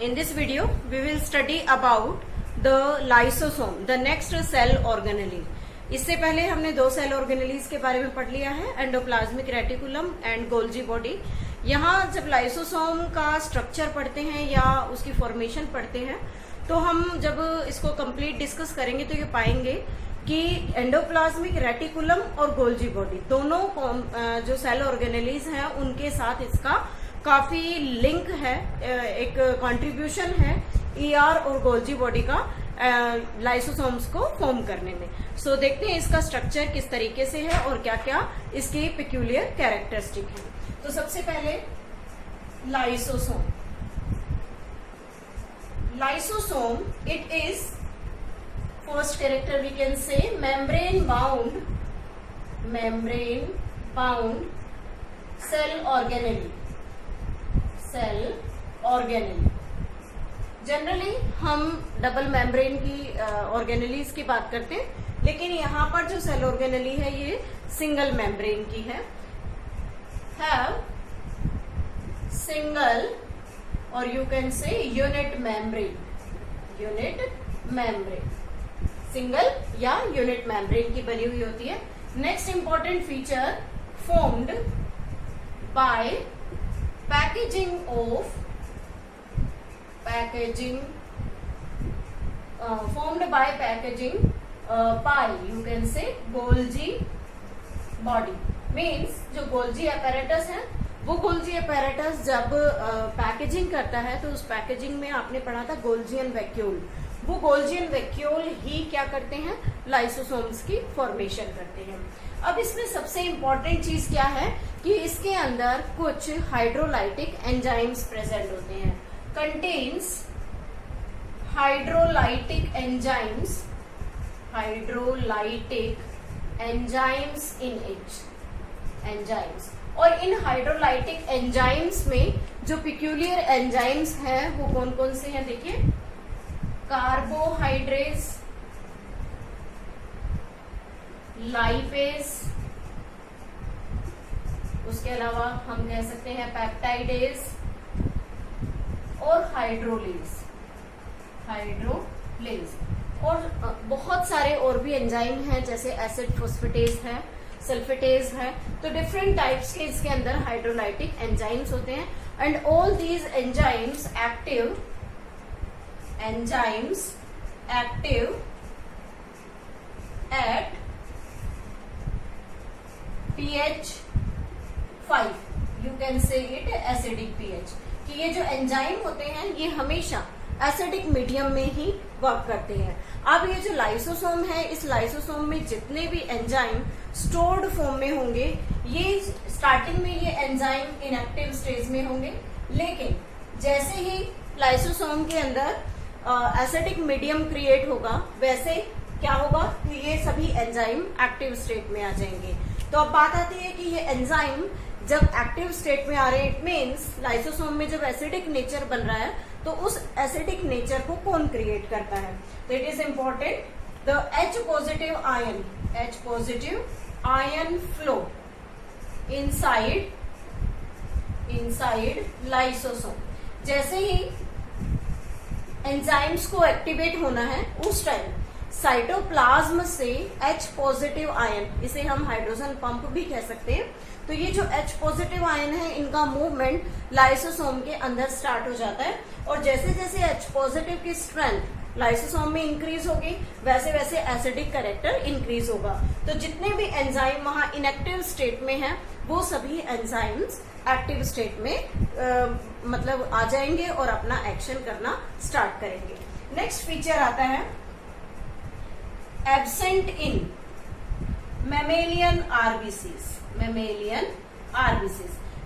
In this video, we will study about the lysosome, the next cell organelle. इससे पहले हमने दो cell organelles के बारे में पढ़ लिया है, endoplasmic reticulum and Golgi body. यहाँ जब लाइसोसोम का स्ट्रक्चर पढ़ते हैं या उसकी फॉर्मेशन पढ़ते हैं, तो हम जब इसको कंप्लीट डिस्कस करेंगे तो ये पाएंगे कि एंडोप्लाज्मिक रेटिकुलम और गोल्जी बॉडी दोनों जो सेल ऑर्गेनेलीज हैं उनके साथ इसका काफी लिंक है, एक कंट्रीब्यूशन है ईआर और गोल्जी बॉडी का लाइसोसोम्स को फॉर्म करने में। सो देखते हैं इसका स्ट्रक्चर किस तरीके से है और क्या क्या इसकी पेक्यूलियर कैरेक्टरिस्टिक है। तो सबसे पहले lysosome. Lysosome it is first character we can say membrane bound cell organelle। Generally हम डबल मेम्ब्रेन की ऑर्गेनेलीज की बात करते हैं, लेकिन यहाँ पर जो सेल ऑर्गेनेली है ये सिंगल मेम्ब्रेन की है। हैव सिंगल और यू कैन से यूनिट मेम्ब्रेन, सिंगल या यूनिट मेम्ब्रेन की बनी हुई होती है। Next important feature formed by packaging by you can say Golgi body। Means जो गोल्जी apparatus है वो गोल्जी apparatus जब पैकेजिंग करता है तो उस पैकेजिंग में आपने पढ़ा था गोल्जियन वैक्यूल, वो गोल्जियन वैक्यूल ही क्या करते हैं, लाइसोसोम्स की फॉर्मेशन करते हैं। अब इसमें सबसे इंपॉर्टेंट चीज क्या है कि इसके अंदर कुछ हाइड्रोलाइटिक एंजाइम्स प्रेजेंट होते हैं। Contains hydrolytic enzymes in each enzymes. और इन हाइड्रोलाइटिक एंजाइम्स में जो पिक्यूलियर एंजाइम्स हैं वो कौन कौन से हैं, देखिए कार्बोहाइड्रेज, लाइपेज, उसके अलावा हम कह सकते हैं पेप्टाइडेज और हाइड्रोलेज और बहुत सारे और भी एंजाइम हैं, जैसे एसिड फोस्फेटेज है, सल्फेटेज है। तो डिफरेंट टाइप्स के इसके अंदर हाइड्रोलाइटिक एंजाइम्स होते हैं। And all these enzymes active at pH 5, you can say it acidic pH। कि ये जो एंजाइम होते हैं ये हमेशा एसिडिक मीडियम में ही वर्क करते हैं। अब ये जो लाइसोसोम है, इस लाइसोसोम में जितने भी एंजाइम स्टोर्ड फॉर्म में होंगे, ये स्टार्टिंग में ये एंजाइम इनएक्टिव स्टेज में होंगे, लेकिन जैसे ही लाइसोसोम के अंदर एसिडिक मीडियम क्रिएट होगा वैसे क्या होगा कि ये सभी एंजाइम एक्टिव स्टेट में आ जाएंगे। तो अब बात आती है कि ये एंजाइम जब एक्टिव स्टेट में आ रहे हैं, इट मीन्स लाइसोसोम में जब एसिडिक नेचर बन रहा है तो उस एसिडिक नेचर को कौन क्रिएट करता है। तो it is important the H positive ion flow inside lysosome. जैसे ही एंजाइम्स को एक्टिवेट होना है उस टाइम साइटोप्लाज्म से H पॉजिटिव आयन, इसे हम हाइड्रोजन पंप भी कह सकते हैं, तो ये जो H पॉजिटिव आयन है इनका मूवमेंट लाइसोसोम के अंदर स्टार्ट हो जाता है। और जैसे जैसे H पॉजिटिव की स्ट्रेंथ लाइसोसोम में इंक्रीज होगी वैसे वैसे एसिडिक कैरेक्टर इंक्रीज होगा। तो जितने भी एंजाइम वहां इनएक्टिव स्टेट में हैं वो सभी एंजाइम्स एक्टिव स्टेट में मतलब आ जाएंगे और अपना एक्शन करना स्टार्ट करेंगे। नेक्स्ट फीचर आता है एब्सेंट इन मैमेलियन आरबीसीज।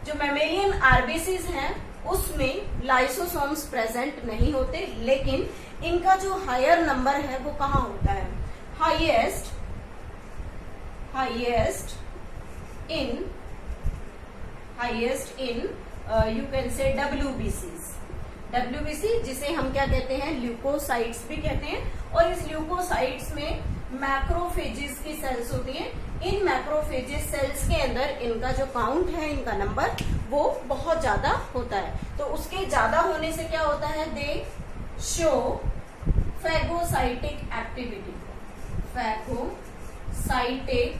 जो मैमेलियन आरबीसीज हैं उसमें लाइसोसोम्स प्रेजेंट नहीं होते, लेकिन इनका जो हायर नंबर है वो कहाँ होता है, हाईएस्ट इन यू कैन से WBC, जिसे हम क्या कहते हैं, ल्यूकोसाइट्स भी कहते हैं। और इस ल्यूकोसाइट्स में मैक्रोफेजेस की सेल्स होती हैं। इन मैक्रोफेजेस सेल्स के अंदर इनका जो काउंट है, इनका नंबर, वो बहुत ज्यादा होता है। तो उसके ज्यादा होने से क्या होता है, दे show phagocytic activity. Phagocytic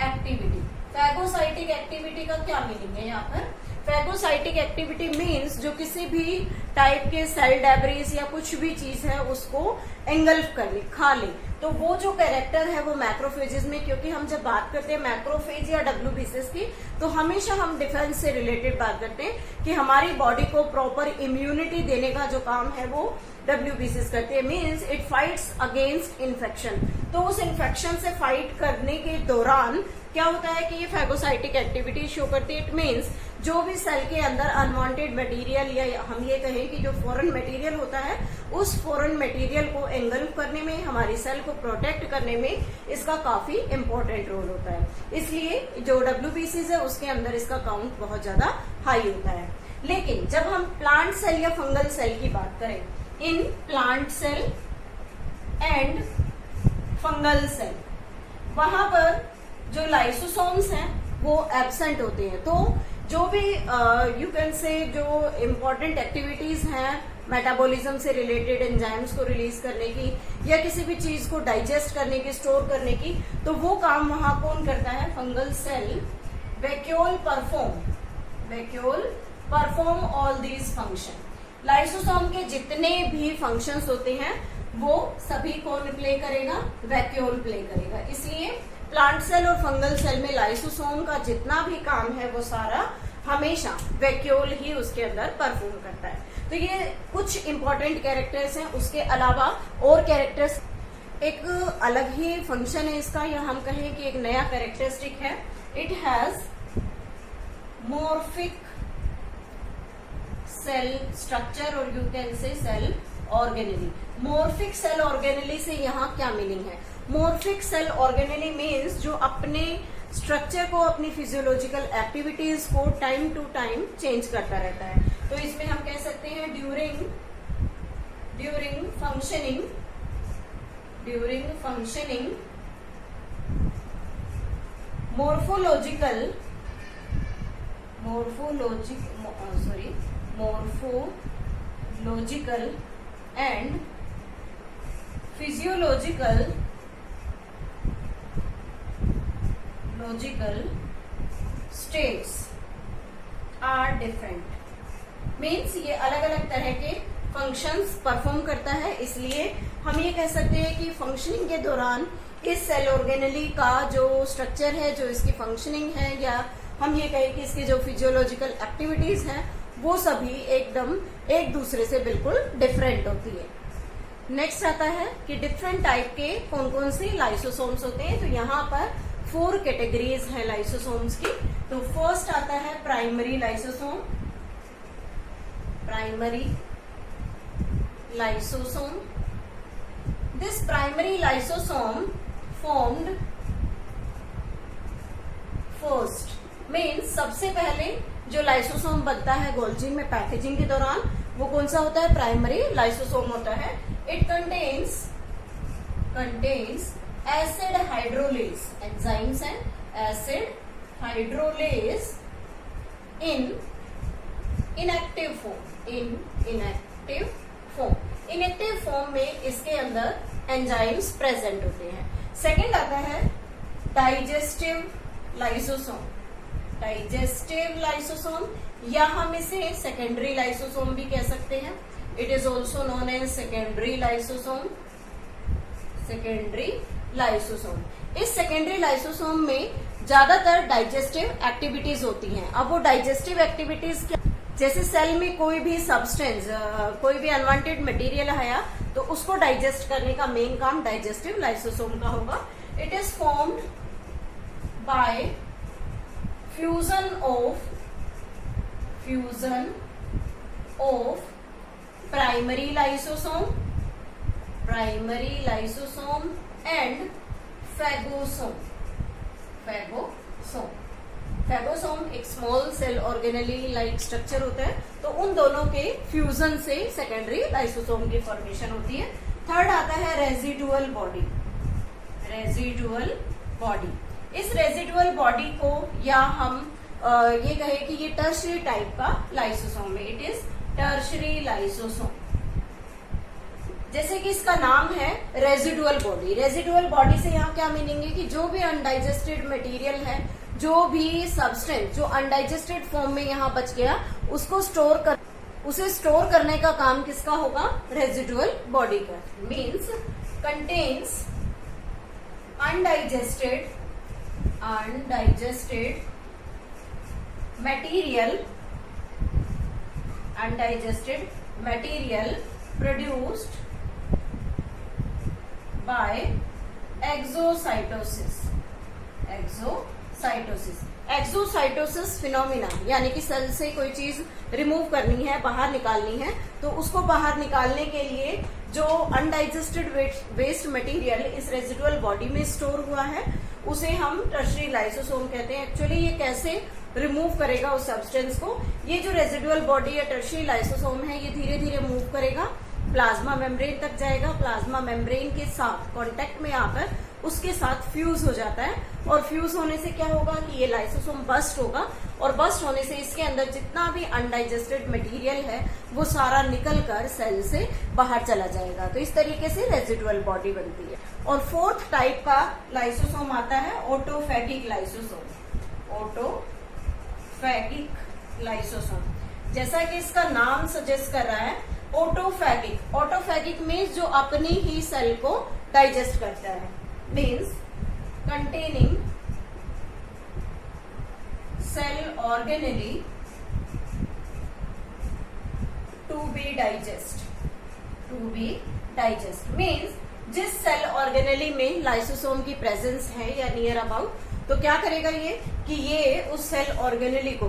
activity, phagocytic activity का क्या मीनिंग है यहाँ पर? फैगोसाइटिक एक्टिविटी मीन्स जो किसी भी टाइप के सेल डेब्रिस या कुछ भी चीज है उसको एंगल्फ कर ले, खा ले। तो वो जो कैरेक्टर है वो मैक्रोफेजेस में, क्योंकि हम जब बात करते हैं मैक्रोफेज या डब्ल्यूबीसीएस की, तो हमेशा हम डिफेंस से रिलेटेड बात करते हैं कि हमारी बॉडी को प्रॉपर इम्यूनिटी देने का जो काम है वो डब्ल्यूबीसीएस करते हैं। Means it fights against infection. तो उस इन्फेक्शन से फाइट करने के दौरान क्या होता है कि ये फैगोसाइटिक एक्टिविटी शो करती है। इट मीन्स जो भी सेल के अंदर अनवांटेड मटेरियल या हम ये कहें कि जो फॉरेन मटेरियल होता है, उस फॉरेन मटेरियल को एंगल्फ करने में, हमारी सेल को प्रोटेक्ट करने में इसका काफी इंपॉर्टेंट रोल होता है। इसलिए जो डब्ल्यूबीसीएस है उसके अंदर इसका काउंट बहुत ज्यादा हाई होता है। लेकिन जब हम प्लांट सेल या फंगल सेल की बात करें, इन plant cell and fungal cell, वहां पर जो लाइसोसोम्स हैं वो एब्सेंट होते हैं। तो जो भी यू कैन से जो इम्पोर्टेंट एक्टिविटीज हैं मेटाबॉलिज्म से रिलेटेड, एंजाइम्स को रिलीज करने की या किसी भी चीज को डाइजेस्ट करने की, स्टोर करने की, तो वो काम वहां कौन करता है? Fungal cell vacuole perform all these function. Lysosome के जितने भी फंक्शंस होते हैं वो सभी कौन प्ले करेगा? वैक्यूल प्ले करेगा। इसलिए प्लांट सेल और फंगल सेल में लाइसोसोम का जितना भी काम है वो सारा हमेशा वैक्यूल ही उसके अंदर परफॉर्म करता है। तो ये कुछ इंपॉर्टेंट कैरेक्टर्स हैं। उसके अलावा और कैरेक्टर्स, एक अलग ही फंक्शन है इसका, या हम कहें कि एक नया कैरेक्टरिस्टिक है। It has morphic cell structure और you can say cell organelle. Morphic cell organelle से यहाँ क्या मीनिंग है? मॉर्फिक सेल ऑर्गेनेली मीन्स जो अपने स्ट्रक्चर को, अपनी फिजियोलॉजिकल एक्टिविटीज को टाइम टू टाइम चेंज करता रहता है। तो इसमें हम कह सकते हैं during functioning morphological and physiological states are different। Means ये अलग अलग तरह के फंक्शंस परफॉर्म करता है। इसलिए हम ये कह सकते हैं कि फंक्शनिंग के दौरान इस सेल ऑर्गेनेली का जो स्ट्रक्चर है, जो इसकी फंक्शनिंग है, या हम ये कहें कि इसकी जो फिजियोलॉजिकल एक्टिविटीज हैं, वो सभी एकदम एक दूसरे से बिल्कुल डिफरेंट होती है। नेक्स्ट आता है कि डिफरेंट टाइप के कौन कौन से लाइसोसोम्स होते हैं। तो यहाँ पर 4 कैटेगरीज हैं लाइसोसोम्स की। तो फर्स्ट आता है primary lysosome. This primary lysosome formed first, means सबसे पहले जो लाइसोसोम बनता है गोल्जी में पैकेजिंग के दौरान, वो कौन सा होता है? प्राइमरी लाइसोसोम होता है। It contains acid hydrolase enzymes and acid hydrolase in inactive form में इसके अंदर एंजाइम्स प्रेजेंट होते हैं। सेकेंड आता है डाइजेस्टिव लाइसोसोम, या हम इसे सेकेंडरी लाइसोसोम भी कह सकते हैं। It is also known as secondary lysosome. इस सेकेंडरी लाइसोसोम में ज्यादातर डाइजेस्टिव एक्टिविटीज होती हैं। अब वो डाइजेस्टिव एक्टिविटीज क्या? जैसे सेल में कोई भी सब्सटेंस, कोई भी अनवांटेड मटेरियल आया तो उसको डाइजेस्ट करने का मेन काम डाइजेस्टिव लाइसोसोम का होगा। It is formed by fusion of primary lysosome and phagosome एक small cell organelle like structure होता है। तो उन दोनों के फ्यूजन से सेकेंडरी लाइसोसोम की फॉर्मेशन होती है। थर्ड आता है रेजिडुअल बॉडी। Residual body. इस रेजिडुअल बॉडी को या हम ये कहें कि ये टर्शरी टाइप का लाइसोसोम है। It is tertiary lysosome. जैसे कि इसका नाम है रेजिडुअल बॉडी। रेजिडुअल बॉडी से यहाँ क्या मीनिंग है कि जो भी अनडाइजेस्टेड मटेरियल है, जो भी सब्सटेंस जो अनडाइजेस्टेड फॉर्म में यहाँ बच गया, उसको उसे स्टोर करने का काम किसका होगा? रेजिडुअल बॉडी का। Means contains undigested material produced by exocytosis phenomena, यानी कि सेल से कोई चीज रिमूव करनी है, बाहर निकालनी है, तो उसको बाहर निकालने के लिए जो अनडाइजेस्टेड वेस्ट मटेरियल इस रेजिडुअल बॉडी में स्टोर हुआ है, उसे हम टर्शरी लाइसोसोम कहते हैं। एक्चुअली ये कैसे रिमूव करेगा उस सब्सटेंस को? ये जो रेजिडुअल बॉडी या टर्शरी लाइसोसोम है, ये धीरे धीरे मूव करेगा, प्लाज्मा मेम्ब्रेन तक जाएगा। प्लाज्मा मेम्ब्रेन के साथ कांटेक्ट में आकर उसके साथ फ्यूज हो जाता है, और फ्यूज होने से क्या होगा कि ये लाइसोसोम बस्ट होगा, और बस्ट होने से इसके अंदर जितना भी अनडाइजेस्टेड मटेरियल है वो सारा निकल कर सेल से बाहर चला जाएगा। तो इस तरीके से रेजिडुअल बॉडी बनती है। और फोर्थ टाइप का लाइसोसोम आता है ऑटोफैगिक लाइसोसोम। ऑटोफैगिक लाइसोसोम, जैसा कि इसका नाम सजेस्ट कर रहा है, ऑटोफैगिक। ऑटोफैगिक मीन्स जो अपनी ही सेल को डाइजेस्ट करता है। Means containing cell organelle to be digest. Means जिस सेल ऑर्गेनेली में लाइसोसोम की प्रेजेंस है या नियर अबाउट, तो क्या करेगा ये कि ये उस सेल ऑर्गेनेली को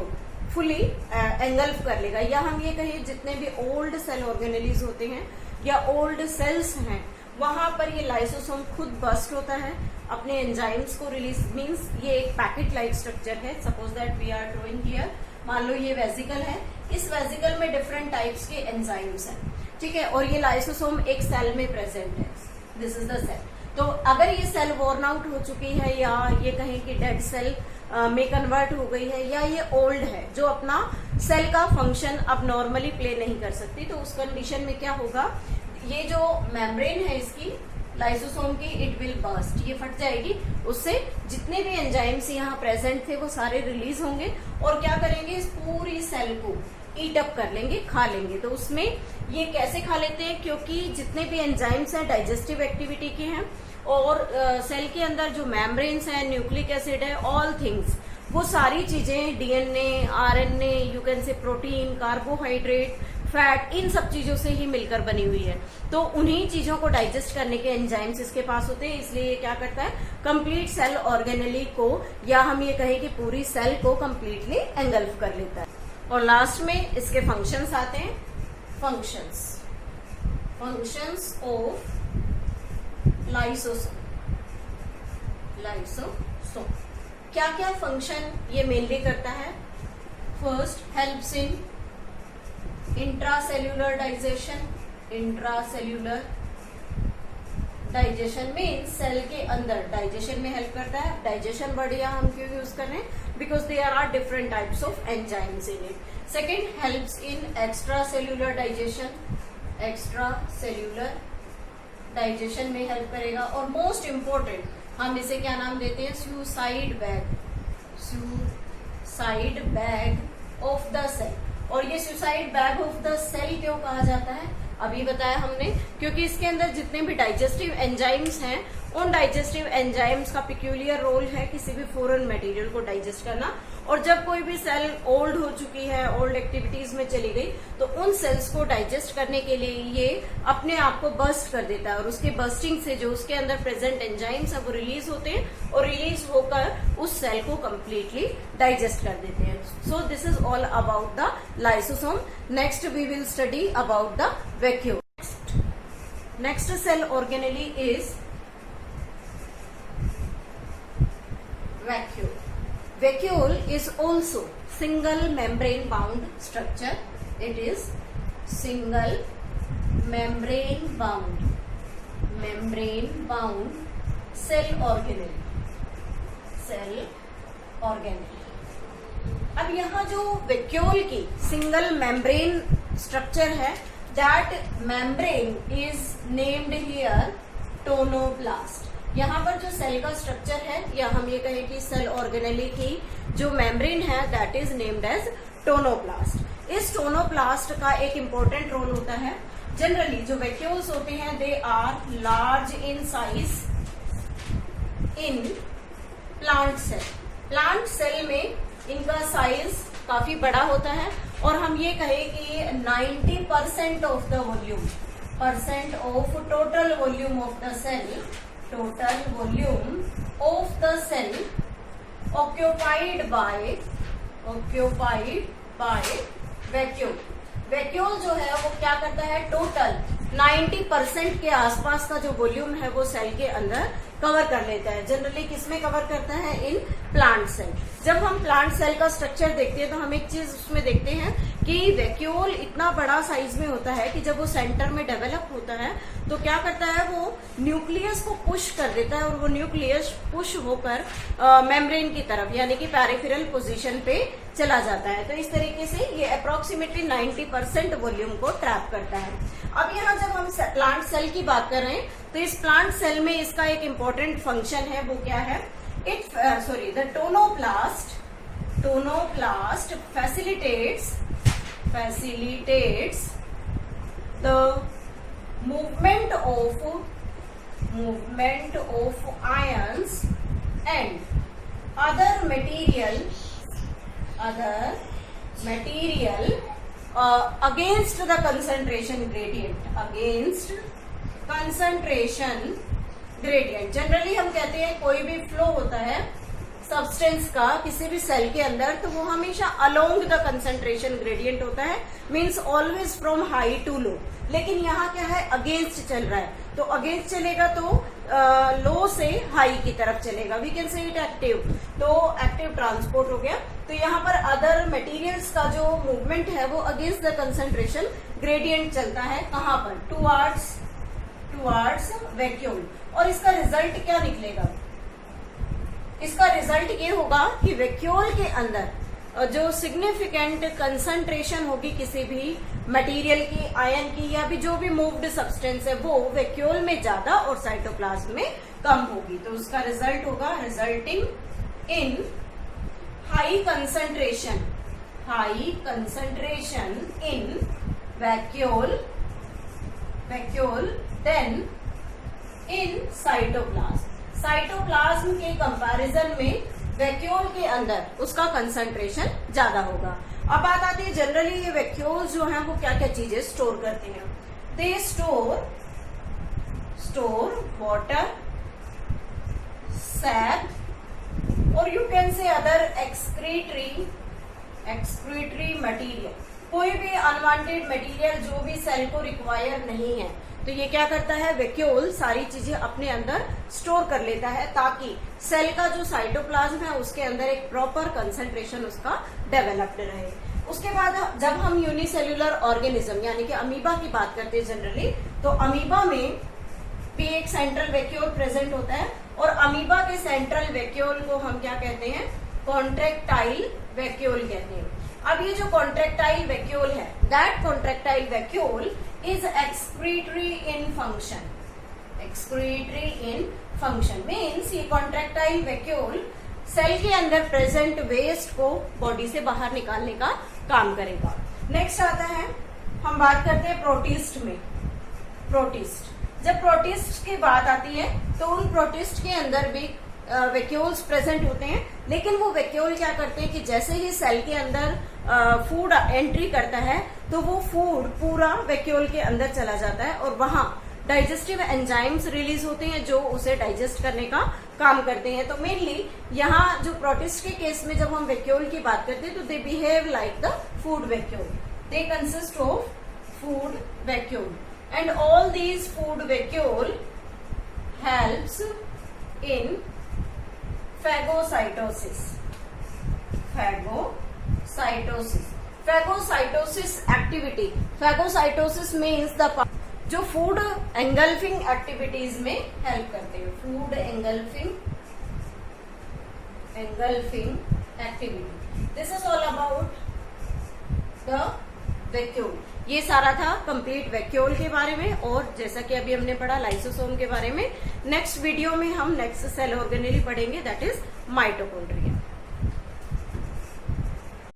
फुली एंगल्फ कर लेगा। या हम ये कहिए जितने भी ओल्ड सेल ऑर्गेनेलीज होते हैं या ओल्ड सेल्स हैं, वहां पर ये लाइसोसोम खुद बस्ट होता है, अपने एंजाइम्स को रिलीज। मींस ये एक पैकेट लाइक स्ट्रक्चर है। Suppose that we are drawing here, मान लो ये वेजिकल है, इस वेजिकल में डिफरेंट टाइप्स के एंजाइम्स हैं, ठीक है, और ये लाइसोसोम एक सेल में प्रेजेंट है। This is the cell. तो अगर ये सेल वॉर्न आउट हो चुकी है, या ये कहें कि डेड सेल में कन्वर्ट हो गई है, या ये ओल्ड है जो अपना सेल का फंक्शन अब नॉर्मली प्ले नहीं कर सकती, तो उस कंडीशन में क्या होगा, ये जो मेम्ब्रेन है इसकी लाइसोसोम की, इट विल बर्स्ट, ये फट जाएगी। उससे जितने भी एंजाइम्स यहाँ प्रेजेंट थे वो सारे रिलीज होंगे, और क्या करेंगे, इस पूरी सेल को ईट अप कर लेंगे, खा लेंगे। तो उसमें ये कैसे खा लेते हैं, क्योंकि जितने भी एंजाइम्स हैं डाइजेस्टिव एक्टिविटी के हैं, और सेल के अंदर जो मेम्ब्रेन्स हैं, न्यूक्लिक एसिड है, ऑल थिंग्स, वो सारी चीजें DNA, RNA, you can say protein, carbohydrate, fat, इन सब चीजों से ही मिलकर बनी हुई है। तो उन्हीं चीजों को डाइजेस्ट करने के एंजाइम्स इसके पास होते हैं, इसलिए ये क्या करता है, कंप्लीट सेल ऑर्गेनेली को, या हम ये कहें कि पूरी सेल को कंप्लीटली एंगल्फ कर लेता है। और लास्ट में इसके फंक्शंस आते हैं। Functions of lysosome. क्या क्या फंक्शन ये मेनली करता है? First, helps in intracellular digestion means cell के अंदर डाइजेशन में हेल्प करता है। डाइजेशन वर्ड यहाँ हम क्यों यूज कर रहे हैं, because there are different types of enzymes in it. Second, helps in extracellular digestion में हेल्प करेगा। और मोस्ट इम्पोर्टेंट, हम इसे क्या नाम देते हैं, suicide bag of the cell. और ये suicide bag of the cell क्यों कहा जाता है, अभी बताया हमने, क्योंकि इसके अंदर जितने भी डाइजेस्टिव एंजाइम्स हैं, उन डाइजेस्टिव एंजाइम्स का पिक्यूलियर रोल है किसी भी फॉरेन मटेरियल को डाइजेस्ट करना। और जब कोई भी सेल ओल्ड हो चुकी है, ओल्ड एक्टिविटीज में चली गई, तो उन सेल्स को डाइजेस्ट करने के लिए ये अपने आप को बस्ट कर देता है, और उसके बस्टिंग से जो उसके अंदर प्रेजेंट एंजाइम्स है वो रिलीज होते हैं, और रिलीज होकर उस सेल को कंप्लीटली डाइजेस्ट कर देते हैं। So this is all about the lysosome. Next we will study about the vacuole. Next cell organelle is vacuole. Vacuole is also single membrane bound structure. It is single membrane bound cell organelle, cell organelle. अब यहाँ जो vacuole की single membrane structure है, that membrane is named here tonoplast. यहाँ पर जो cell का structure है, या हम ये कहें कि सेल ऑर्गेनेली की जो मेम्ब्रेन है, that is named as tonoplast. इस टोनोप्लास्ट का एक इंपॉर्टेंट रोल होता है। जनरली जो वैक्यूल्स होते हैं, they are large in size in plant cell. Plant cell में इनका साइज काफी बड़ा होता है, और हम ये कहें कि 90% of the volume, percent of total volume of the cell, total volume of the cell occupied by vacuole. Vacuole जो है वो क्या करता है, टोटल 90% के आसपास का जो वॉल्यूम है वो सेल के अंदर कवर कर लेता है। जनरली किसमें कवर करता है, इन प्लांट सेल। जब हम प्लांट सेल का स्ट्रक्चर देखते हैं तो हम एक चीज उसमें देखते हैं कि वैक्यूल इतना बड़ा साइज में होता है कि जब वो सेंटर में डेवलप होता है तो क्या करता है, वो न्यूक्लियस को पुश कर देता है, और वो न्यूक्लियस पुश होकर मेम्ब्रेन की तरफ, यानी कि पेरिफेरल पोजीशन पे चला जाता है। तो इस तरीके से ये अप्रोक्सीमेटली 90% वॉल्यूम को ट्रैप करता है। अब यहाँ जब हम प्लांट सेल की बात कर रहे हैं, तो इस प्लांट सेल में इसका एक इम्पोर्टेंट फंक्शन है, वो क्या है, the tonoplast facilitates the movement of ions and other material against the concentration gradient। Generally हम कहते हैं कोई भी फ्लो होता है सब्सटेंस का किसी भी सेल के अंदर, तो वो हमेशा अलोंग द कंसंट्रेशन ग्रेडियंट होता है, means always from high to low. लेकिन यहाँ क्या है, अगेंस्ट चल रहा है, तो अगेंस्ट चलेगा तो लो से हाई की तरफ चलेगा। We can say it active, तो एक्टिव ट्रांसपोर्ट हो गया। तो यहाँ पर अदर मटेरियल्स का जो मूवमेंट है वो अगेंस्ट द कंसंट्रेशन ग्रेडियंट चलता है, कहाँ पर, टुवर्ड्स वैक्यूल। और इसका रिजल्ट क्या निकलेगा, इसका रिजल्ट ये होगा कि वैक्यूल के अंदर जो सिग्निफिकेंट कंसंट्रेशन होगी किसी भी मटेरियल की, आयन की, या भी जो भी मूव्ड सब्सटेंस है, वो वैक्यूल में ज्यादा और साइटोप्लाज्म में कम होगी। तो उसका रिजल्ट होगा resulting in high concentration in vacuole than in cytoplasm के कंपैरिजन में वैक्यूल के अंदर उसका कंसंट्रेशन ज्यादा होगा। अब बात आती है जनरली ये वैक्यूल्स जो हैं वो क्या क्या चीजें स्टोर करते हैं। दे स्टोर वाटर, सैप, और यू कैन से अदर एक्सक्रीटरी मटेरियल। कोई भी अनवांटेड मटेरियल जो भी सेल को रिक्वायर नहीं है, तो ये क्या करता है, वैक्यूल सारी चीजें अपने अंदर स्टोर कर लेता है, ताकि सेल का जो साइटोप्लाज्म है उसके अंदर एक प्रॉपर कंसंट्रेशन उसका डेवलप्ड रहे। उसके बाद जब हम यूनिसेल्युलर ऑर्गेनिज्म यानी कि अमीबा की बात करते हैं जनरली, तो अमीबा में भी एक सेंट्रल वैक्यूल प्रेजेंट होता है, और अमीबा के सेंट्रल वैक्यूल को हम क्या कहते हैं, कॉन्ट्रैक्टाइल वैक्यूल कहते हैं। अब ये जो कॉन्ट्रैक्टाइल वैक्यूल है, that contractile vacuole is excretory in function means ये कॉन्ट्रैक्टाइल वैक्यूल सेल के अंदर प्रेजेंट वेस्ट को बॉडी से बाहर निकालने का काम करेगा। नेक्स्ट आता है, हम बात करते हैं प्रोटिस्ट में। जब प्रोटिस्ट की बात आती है तो उन प्रोटिस्ट के अंदर भी वैक्यूल्स प्रेजेंट होते हैं, लेकिन वो वैक्यूल क्या करते हैं कि जैसे ही सेल के अंदर फूड एंट्री करता है तो वो फूड पूरा वैक्यूल के अंदर चला जाता है, और वहां डाइजेस्टिव एंजाइम्स रिलीज होते हैं जो उसे डाइजेस्ट करने का काम करते हैं। तो मेनली यहाँ जो प्रोटिस्ट के केस में जब हम वैक्यूल की बात करते हैं तो they behave like the food vacuole, they consist of food vacuole, and all these food vacuole helps in Phagocytosis activity. Phagocytosis means the जो फूड एंगल्फिंग एक्टिविटीज में हेल्प करते हैं। Food engulfing activity, this is all about the vacuole. ये सारा था complete vacuole के बारे में, और जैसा कि अभी हमने पढ़ा लाइसोसोम के बारे में। नेक्स्ट वीडियो में हम नेक्स्ट सेल ऑर्गेनेली पढ़ेंगे, दैट इज माइटोकॉन्ड्रिया।